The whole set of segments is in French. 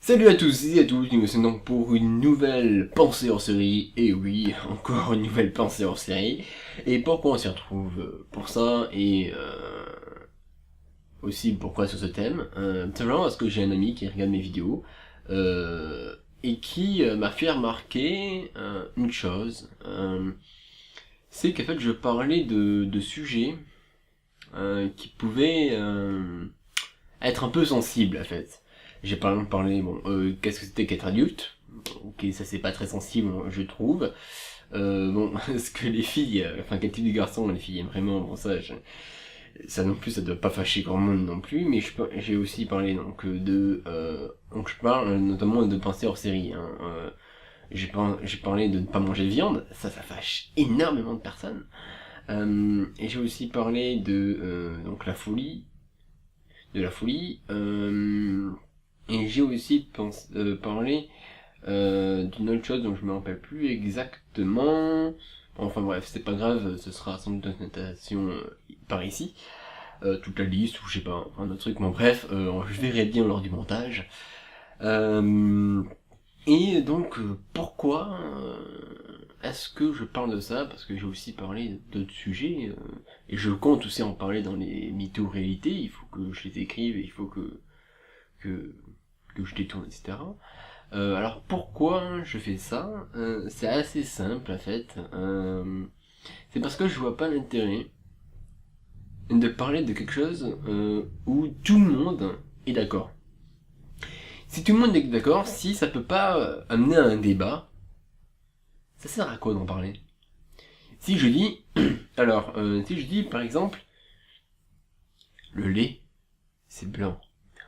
Salut à tous et à toutes, nous sommes donc pour une nouvelle pensée hors série, et oui, encore une nouvelle pensée hors série. Et pourquoi on s'y retrouve pour ça, et aussi pourquoi sur ce thème, tout simplement parce que j'ai un ami qui regarde mes vidéos, et qui m'a fait remarquer une chose, c'est qu'en fait je parlais de sujets qui pouvaient être un peu sensibles en fait. J'ai par exemple parlé, bon, qu'est-ce que c'était qu'être adulte. Ok, ça c'est pas très sensible, je trouve. Bon, ce que les filles, enfin quel type de garçon les filles aiment vraiment, bon ça non plus, ça doit pas fâcher grand monde non plus, mais j'ai aussi parlé donc je parle notamment de pensées hors série. Hein, j'ai parlé de ne pas manger de viande, ça fâche énormément de personnes. Et j'ai aussi parlé donc de la folie. Et j'ai aussi parlé d'une autre chose dont je me rappelle plus exactement. Enfin bref, c'est pas grave, ce sera sans doute une notation par ici. Toute la liste, ou je sais pas, un autre truc, bon bref, je verrai bien lors du montage. Euh, et donc, pourquoi est-ce que je parle de ça? Parce que j'ai aussi parlé d'autres sujets, et je compte aussi en parler dans les mythos réalités, il faut que je les écrive, et il faut que, que je détourne, etc. Alors pourquoi je fais ça? C'est assez simple en fait. C'est parce que je vois pas l'intérêt de parler de quelque chose où tout le monde est d'accord. Si tout le monde est d'accord, si ça peut pas amener à un débat, ça sert à quoi d'en parler? Si je dis, si je dis par exemple, le lait, c'est blanc.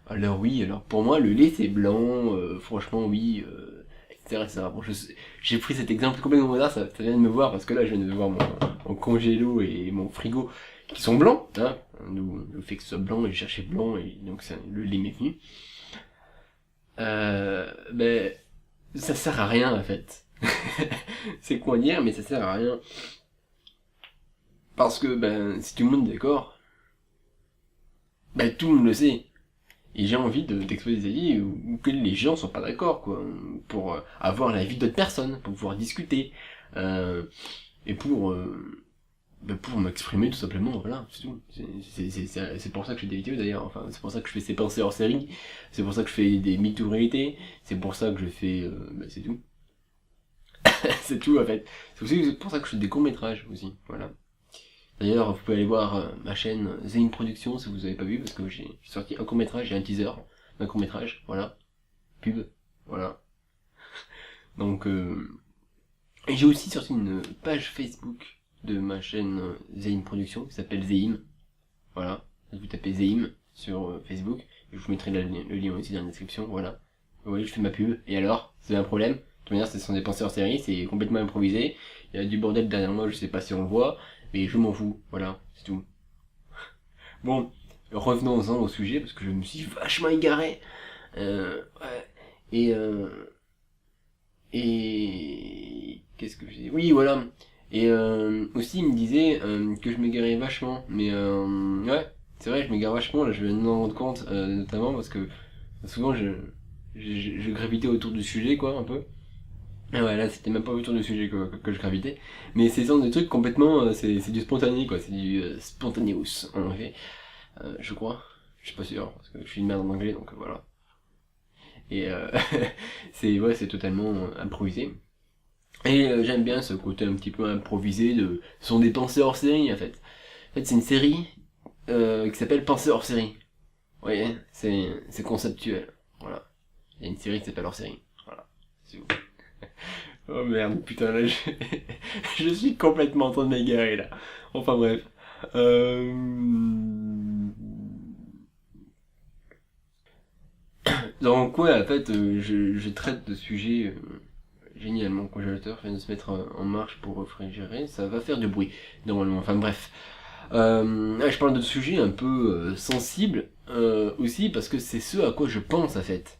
Alors oui, alors pour moi le lait c'est blanc, franchement oui, etc. etc. Bon, j'ai pris cet exemple complètement au hasard, ça vient de me voir parce que là je viens de voir mon congélo et mon frigo qui sont blancs, hein, d'où le fait que ce soit blanc et j'ai cherché blanc et donc le lait m'est venu. Ben ça sert à rien en fait. C'est quoi dire, mais ça sert à rien. Parce que ben si tout le monde est d'accord, ben tout le monde le sait. Et j'ai envie d'exposer des avis où que les gens sont pas d'accord, quoi, pour avoir l'avis d'autres personnes, pour pouvoir discuter, euh, et pour m'exprimer tout simplement, voilà, c'est tout. C'est pour ça que je fais des vidéos d'ailleurs, enfin, c'est pour ça que je fais ces pensées hors série, c'est pour ça que je fais des mythos réalité, c'est pour ça que je fais, c'est tout. C'est tout en fait. C'est aussi pour ça que je fais des courts-métrages aussi, voilà. D'ailleurs, vous pouvez aller voir ma chaîne Zane Productions si vous avez pas vu, parce que j'ai sorti un court-métrage et un teaser d'un court-métrage, voilà. Pub, voilà. Donc, et j'ai aussi sorti une page Facebook de ma chaîne Zane Productions qui s'appelle Zeim, voilà. Vous tapez Zeim sur Facebook, et je vous mettrai le lien aussi dans la description, voilà. Vous voyez, je fais ma pub, et alors, c'est un problème. De toute manière, ce sont des pensées en série, c'est complètement improvisé. Il y a du bordel derrière moi, je sais pas si on le voit, mais je m'en fous, voilà, c'est tout. Bon, revenons-en au sujet, parce que je me suis vachement égaré. Ouais. Et, qu'est-ce que j'ai dit? Oui, voilà. Et aussi, il me disait que je m'égarais vachement. Mais ouais, c'est vrai, je m'égare vachement, là, je viens de m'en rendre compte, notamment parce que souvent, je gravitais autour du sujet, quoi, un peu. Ah ouais, là, c'était même pas autour du sujet que je gravitais. Mais c'est genre des trucs complètement, c'est du spontané, quoi. C'est du spontaneous, en fait. Je crois. Je suis pas sûr, parce que je suis une merde en anglais, donc voilà. Et c'est totalement improvisé. Et j'aime bien ce côté un petit peu improvisé ce sont des pensées hors série en fait. En fait, c'est une série qui s'appelle Pensées hors série. Vous voyez, c'est conceptuel. Voilà. Il y a une série qui s'appelle hors série. Voilà. C'est tout. Oh merde, putain là, je suis complètement en train de m'égarer là. Enfin bref. Euh... Donc ouais, en fait, je traite de sujets génial. Mon congélateur vient de se mettre en marche pour réfrigérer, ça va faire du bruit normalement. Enfin bref, je parle de sujets un peu sensibles aussi parce que c'est ce à quoi je pense en fait.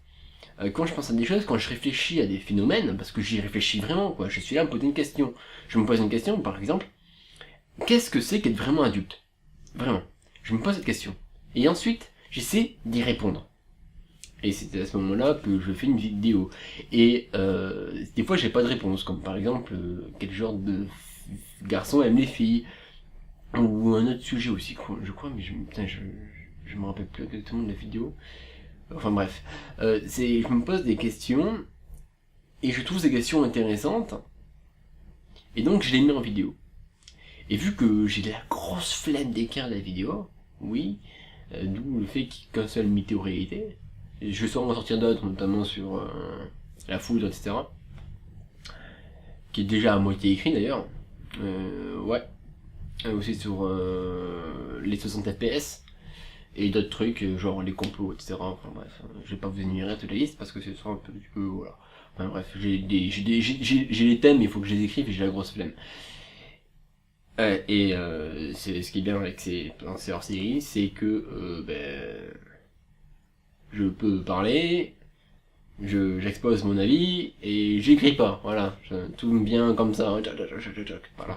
Quand je pense à des choses, quand je réfléchis à des phénomènes, parce que j'y réfléchis vraiment, quoi. Je suis là à me poser une question. Je me pose une question, par exemple, qu'est-ce que c'est qu'être vraiment adulte? Vraiment. Je me pose cette question. Et ensuite, j'essaie d'y répondre. Et c'est à ce moment-là que je fais une vidéo. Et des fois j'ai pas de réponse, comme par exemple quel genre de garçon aime les filles, ou un autre sujet aussi, je crois, mais putain, je me rappelle plus exactement de la vidéo. Enfin bref, je me pose des questions, et je trouve ces questions intéressantes, et donc je les mets en vidéo. Et vu que j'ai la grosse flemme d'écrire la vidéo, oui, d'où le fait qu'il n'y ait qu'un seul mytho-réalité, je vais sûrement en sortir d'autres, notamment sur la foudre, etc. Qui est déjà à moitié écrit d'ailleurs. Ouais. Aussi sur les 60 FPS. Et d'autres trucs, genre les complots, etc. Enfin bref, je vais pas vous énumérer toute la liste parce que c'est un peu du peu, voilà. Enfin bref, j'ai les thèmes, il faut que je les écrive et j'ai la grosse flemme. Et c'est ce qui est bien avec ces hors-série, c'est que je peux parler, j'expose mon avis et j'écris pas, voilà, tout me vient comme ça, voilà.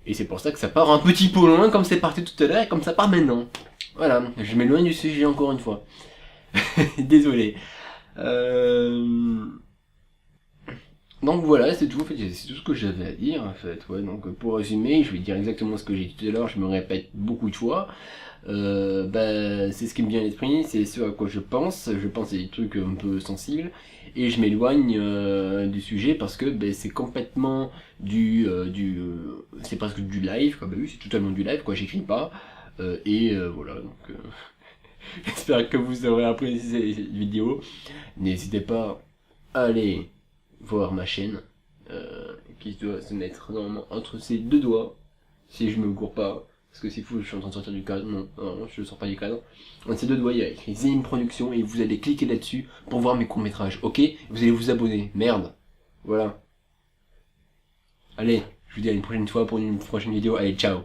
Et c'est pour ça que ça part un petit peu loin comme c'est parti tout à l'heure et comme ça part maintenant. Voilà, je m'éloigne du sujet encore une fois. Désolé. Donc voilà, c'est tout, en fait, c'est tout ce que j'avais à dire, en fait, ouais, donc pour résumer, je vais dire exactement ce que j'ai dit tout à l'heure, je me répète beaucoup de fois, c'est ce qui me vient à l'esprit, c'est ce à quoi je pense à des trucs un peu sensibles, et je m'éloigne du sujet parce que c'est complètement c'est presque du live, quoi, bah oui, c'est totalement du live, quoi, j'écris pas, voilà, donc j'espère que vous aurez apprécié cette vidéo, n'hésitez pas à aller voir ma chaîne, qui doit se mettre normalement entre ces deux doigts, si je me cours pas, parce que c'est fou, je suis en train de sortir du cadre, non, je ne sors pas du cadre, entre ces deux doigts il y a écrit Zim Production, et vous allez cliquer là-dessus pour voir mes courts-métrages, ok? Vous allez vous abonner, merde, voilà. Allez, je vous dis à une prochaine fois pour une prochaine vidéo, allez, ciao.